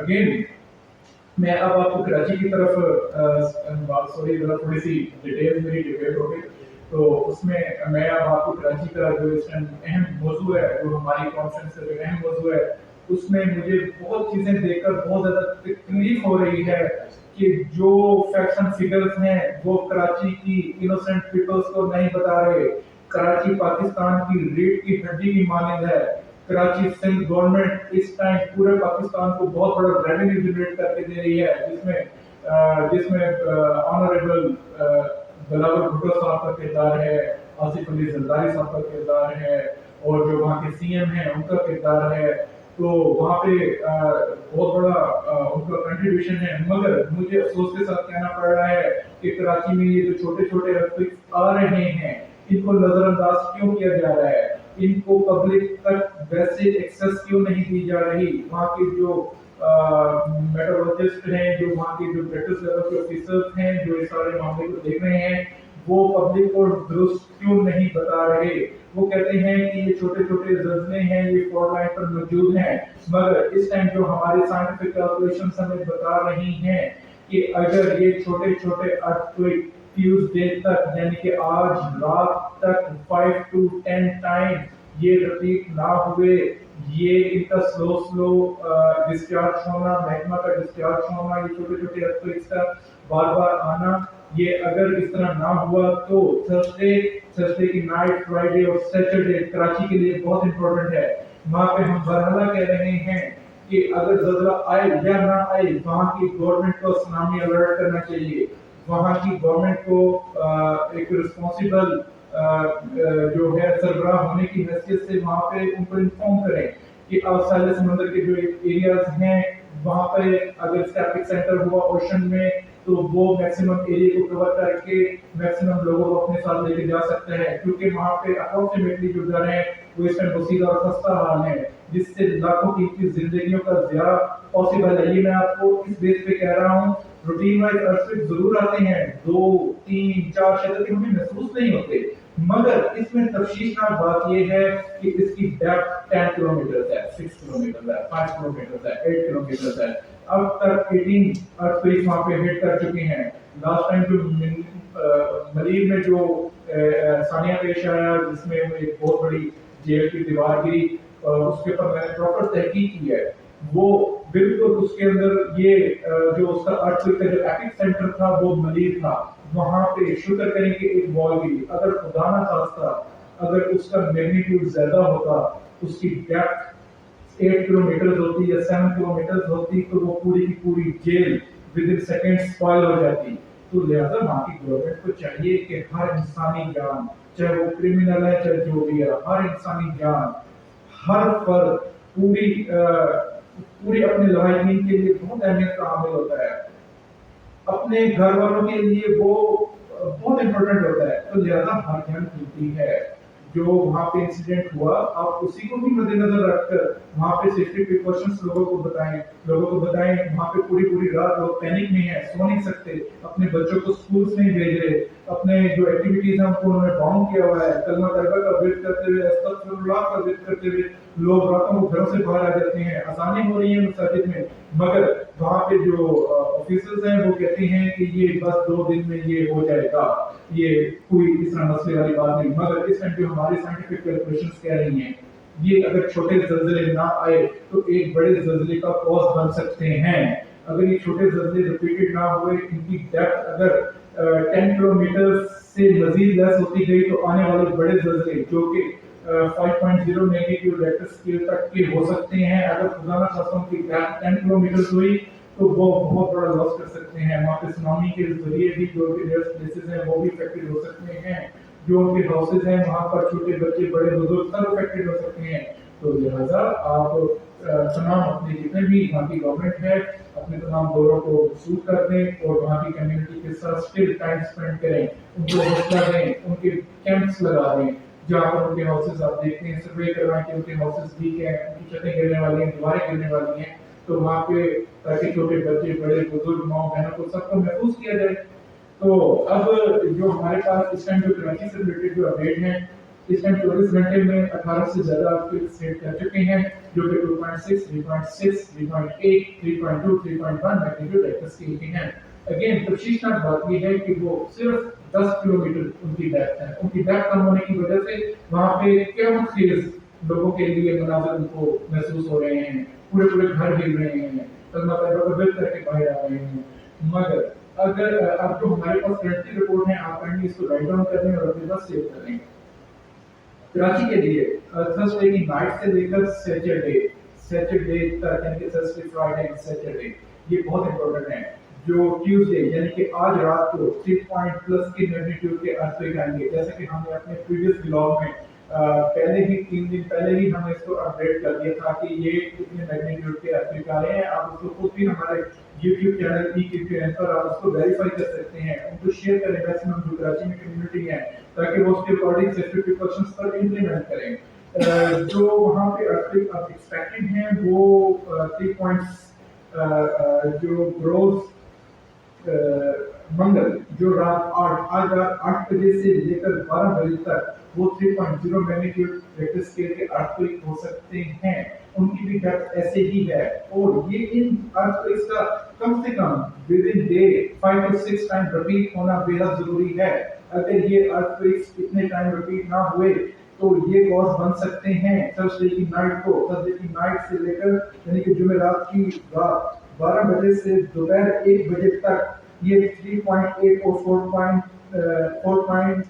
Again میں اب آپ کو کراچی کی طرف سوری ذرا تھوڑی سی ڈیٹیل میری ڈیبیٹ ہو گئی، تو اس میں میں اب آپ کو کراچی کا جو اس ٹائم اہم موضوع ہے، جو ہماری کانفرنس کا جو اہم موضوع ہے، اس میں مجھے بہت چیزیں دیکھ کر بہت زیادہ تکلیف ہو رہی ہے کہ جو فیکٹس اینڈ فگرز ہیں وہ کراچی کی انوسینٹ پیپلز کو نہیں بتا رہے۔ کراچی پاکستان کی ریڑھ کی ہڈی کی مانند ہے۔ کراچی سندھ گورنمنٹ اس ٹائم پورے پاکستان کو بہت بڑا ریونیو جنریٹ کر کے دے رہی ہے، جس میں آنریبل بلاول بھٹو صاحب کا کردار ہے، آصف علی زرداری صاحب کا کردار ہے، اور جو وہاں کے سی ایم ہیں ان کا کردار ہے، تو وہاں پہ بہت بڑا ان کا کنٹریبیوشن ہے۔ مگر مجھے افسوس کے ساتھ کہنا پڑ رہا ہے کہ کراچی میں یہ جو چھوٹے چھوٹے ارتھکویکس آ رہے ہیں ان کو نظر انداز کیوں کیا جا رہا ہے، ان کو پبلک تک ویسے ایکسس کیوں نہیں دی جا رہی۔ وہاں کے جو میٹرولوجسٹ ہیں، جو وہاں کے جو پریکٹس لیول کے آفیسرز ہیں، جو اس سارے معاملے کو دیکھ رہے ہیں، وہ پبلک کو درست کیوں نہیں بتا رہے۔ وہ کہتے ہیں کہ یہ چھوٹے چھوٹے زلزلے ہیں، یہ فالٹ لائن پر موجود ہیں، مگر اس ٹائم جو ہمارے سائنٹیفک کیلکولیشنز ہمیں بتا رہی ہیں کہ اگر یہ چھوٹے چھوٹے ارتھکویک ٹیوزڈے تک، یعنی کہ آج رات تک 5 to 10 ٹائم یہ ریپیٹ نہ ہوئے، یہ ان کا سلو ڈسچارج ہونا، میگما کا ڈسچارج ہونا، یہ چھوٹے چھوٹے ارتھکویکس کا بار بار آنا، یہ اگر اس طرح نہ ہوا تو تھرسڈے کی نائٹ، فرائیڈے اور سیٹرڈے کراچی کے لیے بہت امپورٹنٹ ہے۔ وہاں پہ ہم برہنہ کہہ رہے ہیں کہ اگر زلزلہ آئے یا نہ آئے، وہاں کی گورنمنٹ کو سونامی الرٹ کرنا چاہیے۔ وہاں کی گورنمنٹ کو ایک رسپانسیبل جو ہے سربراہ ہونے کی حیثیت سے وہاں پہ ان کو انفارم کریں کہ ساحل سمندر کے جو ایریاز ہیں وہاں پہ اگر اسٹیپک سینٹر ہوا اوشن میں تو وہ میکسیمم ایریا کو کور کر کے میکسیمم لوگوں کو اپنے ساتھ لے کے جا سکتے ہیں، کیونکہ وہاں پہ اپروکسیمیٹلی جو گھر ہیں وہ اس میں وسیلہ اور خستہ حال ہیں، جس سے لاکھوں کی زندگیوں کا ضیاع پاسبل ہے۔ یہ میں آپ کو اس بیس پہ کہہ رہا ہوں۔ روٹین وائز ارتھکویک ضرور آتے ہیں، 2 3 4 شدت ہمیں محسوس نہیں ہوتے، مگر اس میں تفشیشناک بات یہ ہے کہ اس کی ڈیپتھ 10 کلومیٹر ہے، 6 کلومیٹر ہے، 5 کلومیٹر ہے، 8 کلومیٹر ہے۔ اب تک 18 ارتھکویکس وہاں پہ ہٹ کر چکے ہیں۔ لاسٹ ٹائم جو ملیب میں جو ثانیہ پیش آیا، جس میں ایک بہت بڑی جیل کی دیوار گری، اس کے اوپر میں نے پراپر تحقیق کی ہے، وہ بالکل اس کے اندر یہ جو اس کا ارتھکویک کا جو ایپک سینٹر تھا وہ ملیب تھا، وہاں پہ شکر کریں کہ ایک وال گری۔ اگر خدا نہ خواستہ اگر اس کا میگنیٹیوڈ زیادہ ہوتا، اس کی ڈیپتھ 8 کلومیٹر ہوتی یا 7 کلومیٹر ہوتی، تو وہ پوری کی پوری جیل ود ان سیکنڈ اسپائل ہو جاتی۔ تو لہٰذا وہاں کی گورنمنٹ کو چاہیے کہ ہر انسانی جان، چاہے وہ کرمنل ہے چاہے جو بھی ہے، ہر انسانی جان، ہر فرد پوری اپنے لواحقین کے لیے بہت اہمیت کا حامل ہوتا ہے، اپنے گھر والوں کے لیے وہ بہت امپورٹنٹ ہوتا ہے۔ تو لہٰذا ہر جان قیمتی ہے۔ جو وہاں پہ انسیڈنٹ ہوا، آپ اسی کو بھی مد نظر رکھ کر وہاں پہ سیفٹی پریکاشنز لوگوں کو بتائیں۔ وہاں پہ پوری رات لوگ پینک میں ہیں، سو نہیں سکتے، اپنے بچوں کو اسکولز نہیں بھیج رہے، اپنے جو ایکٹیویٹیز ہیں ان کو انہوں نے باؤنڈ کیا ہوا ہے، کلمہ طیبہ کا ورد کرتے ہوئے، استغفر اللہ کا ورد کرتے ہوئے لوگ راتوں کو گھروں سے باہر آ جاتے ہیں، اذانیں ہو رہی ہیں مساجد میں، مگر وہاں پہ جو آفیسرز ہیں وہ کہتے ہیں کہ یہ بس 2 دن میں یہ ہو جائے گا، یہ کوئی اس طرح مسئلے والی بات نہیں۔ مگر اس ٹائم جو ہماری سائنٹیفک کیلکولیشنز کہہ رہی ہیں، یہ اگر چھوٹے زلزلے نہ آئے تو ایک بڑے زلزلے کا کوز بن سکتے ہیں۔ اگر یہ چھوٹے زلزلے ریپیٹڈ نہ ہوئے، ان کی ڈیپتھ اگر 10 کلومیٹر سے مزید لیس ہوتی گئی تو آنے والے بڑے زلزلے جو کہ 5.0 میگنیٹیوڈ ریکٹر اسکیل تک کے ہو سکتے ہیں، اگر خدا نہ خواستہ کی ڈیپتھ 10 کلومیٹر ہوئی تو وہ بہت بڑا لاس کر سکتے ہیں۔ وہاں پہ سونامی کے ذریعے بھی جو ریئرس پلیسز ہیں وہ بھی افیکٹڈ ہو سکتے ہیں، جو ان کے ہاؤسز ہیں وہاں پر چھوٹے بچے بڑے بزرگ سب افیکٹڈ ہو سکتے ہیں۔ تو لہٰذا آپ تمام اپنے جتنے بھی وہاں کی گورنمنٹ ہے اپنے تمام دوروں کو سوٹ کر دیں اور وہاں کی کمیونٹی کے ساتھ اسٹل ٹائم اسپینڈ کریں، ان کو حوصلہ دیں، ان کے کیمپس لگا دیں جہاں پر ان کے ہاؤسز آپ دیکھتے ہیں، سروے کروائیں کہ ان کے ہاؤسز ویک ہیں، ان کی چھتیں گرنے والی ہیں، دیواریں گرنے والی ہیں، تو وہاں پہ تاکہ چھوٹے بچے بڑے بزرگ ماؤں بہنوں کو سب کو محفوظ کیا جائے۔ تو اب جو ہمارے پاس اس ٹائم جو کراچی سے ریلیٹڈ جو اپڈیٹ ہیں اس ٹائم 24 گھنٹے میں 18 سے زیادہ ارتھکویکس ہٹ کر چکے ہیں جو کہ 2.6 3.6 3.8 3.2 3.1 میگنیٹیوڈ ریکٹر اسکیل کے ہیں. اگین تشویشناک بات یہ ہے کہ وہ صرف 10 کلومیٹر ان کی ڈیپتھ ہے. ان کی ڈیپتھ کم ہونے کی وجہ سے وہاں پہ قیامت خیز لوگوں کے لیے مناظر ان کو محسوس ہو رہے ہیں. پورے پورے گھر ہل رہے ہیں, کلمہ طیبہ کو بل کر کے باہر آ رہے ہیں. مگر اگر اب جو ہمارے پاس کرنٹلی رپورٹ ہے, آپ کہیں اس کو رائٹ ڈاؤن کر لیں اور اپنے پاس سیو کر لیں. کراچی کے لیے تھرسڈے کی نائٹ سے لے کر سیٹرڈے تک, یعنی کہ تھرسڈے فرائیڈے اینڈ سیٹرڈے, یہ بہت امپورٹنٹ ہے. جو ٹیوزڈے یعنی کہ آج رات کو 3 پوائنٹ پلس کی میگنیٹیوڈ کے ارتھکویک آئیں گے. جیسے کہ ہم نے اپنے پریویس بلاگ میں پہلے ہی 3 دن پہلے ہی ہم نے اس کو اپڈیٹ کر دیا تھا کہ یہ کتنے میگنیٹیوڈ کے ارتھکویک آ رہے ہیں. آپ اس کو خود بھی ہمارے یوٹیوب چینل EQQN پر آپ اس کو ویریفائی کر سکتے ہیں. ان کو شیئر کریں میکسیمم جو کراچی میں کمیونٹی ہے, تاکہ وہ اس کے اکارڈنگ سیفٹی پریکاشنز پر امپلیمنٹ کریں. جو وہاں پہ ارتھکویک اب ایکسپیکٹڈ ہیں وہ 3 پوائنٹس جو گروز منگل جو آج رات 8 بجے سے لے کر 12 بجے تک وہ 3.0 میگنیٹیوڈ ریکٹر اسکیل کے ارتھکویک ہو سکتے ہیں. ان کی بھی ڈیپتھ ایسے ہی ہے, اور یہ ان ارتھکویکس کا کم سے come with in day 5 to 6 time repeat ہونا بے حد ضروری ہے. اگر یہ ارتھکویکس اتنے ٹائم ریپیٹ نہ ہوئے تو یہ کاز بن سکتے ہیں تھرسڈے کی نائٹ سے لے کر یعنی کہ جمعرات کی رات 12 بجے سے دوپہر 1 بجے تک یہ 3.8 اور 4.9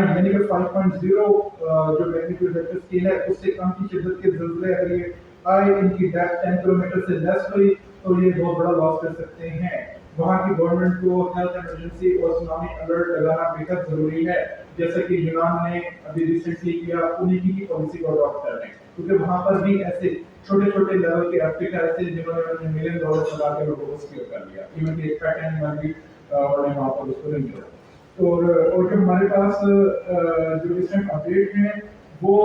یعنی کہ 5.0 جو میگنیٹیوڈ ریکٹر اسکیل ہے اس سے کم کی شدت کے زلزلے اگر یہ آئے, ان کی ڈیپتھ 10 کلومیٹر سے لیس ہوئی تو یہ بہت بڑا لاس کر سکتے ہیں. وہاں کی گورنمنٹ کو ہیلتھ ایمرجنسی اور سونامی الرٹ لگانا بے حد ضروری ہے, جیسا کہ یونان نے ابھی ریسنٹلی کیا. انہیں کی پالیسی کو اڈاپٹ کر رہے ہیں, کیونکہ وہاں پر بھی ایسے چھوٹے چھوٹے لیول کے ارتھکویک ایسے جنہوں نے $1 ملین لگا کے لوگوں کو سکیور کر لیا. ایون کہ ایک پیٹرن میں بھی انہوں نے وہاں پر اس کو نہیں کیا. اور جو ہمارے پاس جو ریسنٹ اپڈیٹ ہیں وہ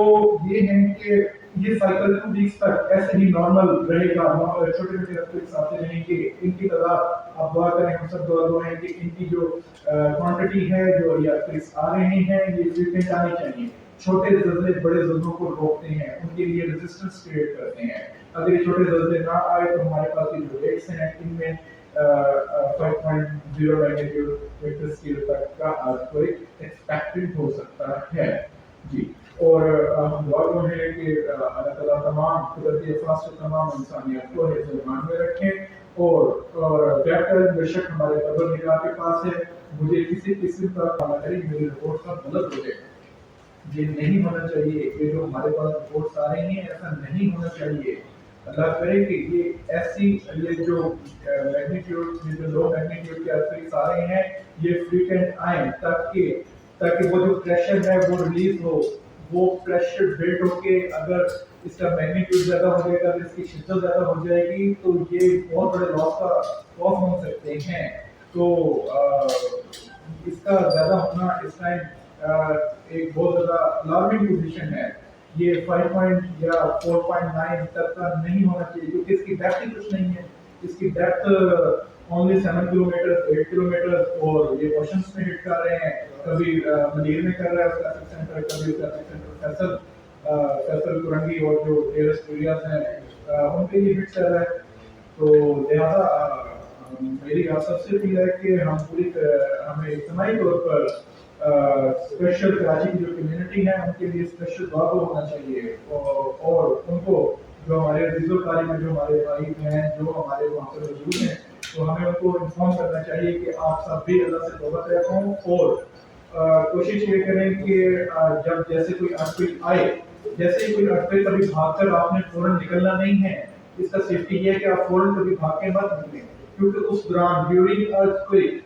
یہ ہیں کہ یہ سائیکل 2 ویکس تک ایسے ہی نارمل رہے گا. چھوٹے چھوٹے ارتھکویکس آتے رہیں گے. ان کی تعداد آپ دعا کریں, ہم سب دعا دعائیں کہ ان کی جو کوانٹٹی ہے جو یہ ارتھکویکس آ رہے ہیں یہ فریکوینٹ آنے چاہیے. چھوٹے زلزلے بڑے زلزلوں کو روکتے ہیں, ان کے لیے ریزسٹنس کریٹ کرتے ہیں. اگر یہ چھوٹے زلزلے نہ آئے تو ہمارے پاس یہ جو ریٹس ہیں ان میں 5.0 میگنیٹیوڈ ریکٹر اسکیل تک کا ارتھکویک ایکسپیکٹڈ ہو سکتا ہے. جی, اور ہم دعا گو ہیں کہ اللہ تعالیٰ تمام قدرتی افراد سے تمام انسانیت کو حفظ و ایمان میں رکھیں. اور بے شک ہمارے پروردگار کے پاس ہے, مجھے کسی قسم کا کام کرے میری رپورٹ کا غلط ہو جائے. یہ نہیں ہونا چاہیے. یہ جو ہمارے پاس رپورٹس آ رہی ہیں ایسا نہیں ہونا چاہیے. اللہ کرے کہ یہ ایسی یہ جو میگنیٹیوڈ جو لو میگنیٹیوڈ کے ارتھکویکس آ رہے ہیں یہ فریکوینٹ آئیں, تاکہ وہ جو پریشر ہے وہ ریلیز ہو. وہ پریشر بلڈ ہو کے اگر اس کا میگنیٹیوڈ زیادہ ہو جائے گا, اگر اس کی شدت زیادہ ہو جائے گی تو یہ بہت بڑے لاس کا کاز بن سکتے ہیں. تو اس کا زیادہ ہونا اس ٹائم ایک بہت زیادہ الارمنگ پوزیشن ہے. یہ 5 یا 4.9 تک کا نہیں ہونا چاہیے, کیونکہ اس کی ڈیپتھ ہی کچھ نہیں ہے. اس کی ڈیپتھ اونلی 7 کلومیٹر 8 کلومیٹر, اور یہ اوشنس میں ہٹ کر رہے ہیں. کبھی منیر میں کر رہا ہے اس کا سینٹر, کبھی اس کا سینٹر فیصل کرنگی اور جو ڈیرسٹ ایریاز ہیں ان پہ یہ ہٹ کر رہا ہے. تو لہٰذا میری آپ سب سے اپیل ہے کہ ہمیں اجتماعی طور پر اسپیشل کراچی کی جو کمیونٹی ہے ان کے لیے اسپیشل دعا ہونا چاہیے, اور ان کو جو ہمارے عزیز و کاری میں جو ہمارے بھائی ہیں جو ہمارے وہاں پر موجود ہیں تو ہمیں ان کو انفارم کرنا چاہیے کہ آپ سب بھی اللہ سے توبہ طلب ہوں, اور کوشش یہ کریں کہ جب جیسے کوئی ارتھکویک آئے, جیسے کوئی ارتھکویک کبھی بھاگ کر آپ نے فوراً نکلنا نہیں ہے. اس کا سیفٹی یہ ہے کہ آپ فوراً کبھی بھاگ کے مت نکلیں, کیونکہ اس دوران ڈیورنگ ارتھکویک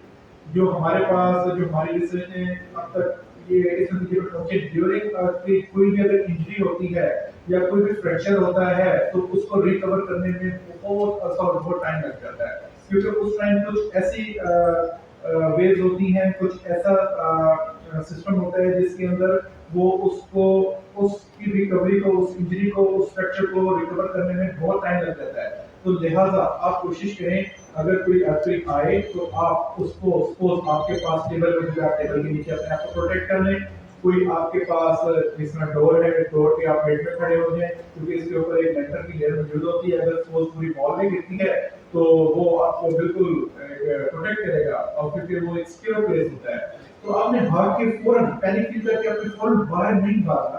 جو ہمارے پاس جو ہماری ریسرچ نے اب تک یہ اس نتیجے پر پہنچے, ڈیورنگ ارتھکویک کوئی بھی اگر انجری ہوتی ہے یا کوئی بھی فریکچر ہوتا ہے تو اس کو ریکور کرنے میں بہت عرصہ اور بہت ٹائم لگ جاتا ہے, کیونکہ اس ٹائم کچھ ایسی ویز ہوتی ہیں, کچھ ایسا سسٹم ہوتا ہے جس کے اندر وہ اس کی ریکوری کو, اس انجری کو, اس فریکچر کو ریکور کرنے میں بہت ٹائم لگ جاتا ہے. تو لہٰذا آپ کوشش کریں اگر کوئی ارتھکویک آئے تو آپ اس کو آپ کے پاس ٹیبل پہ ٹیبل کے نیچے اپنے آپ کو پروٹیکٹ کر لیں, کوئی آپ کے پاس جس طرح ڈور ہے، ڈور کے آپ ہیڈ میں کھڑے ہو جائیں کیونکہ اس کے اوپر ایک لینٹر کی لیئر موجود ہوتی ہے، اگر سپوز پوری وال نہیں گرتی ہے تو وہ آپ کو بالکل پروٹیکٹ کرے گا اور کیونکہ وہ ایک سکیور پلیس ہوتا ہے. تو آپ نے بھاگ کے فوراً پینک فیل کر کے آپ نے فوراً باہر نہیں بھاگنا.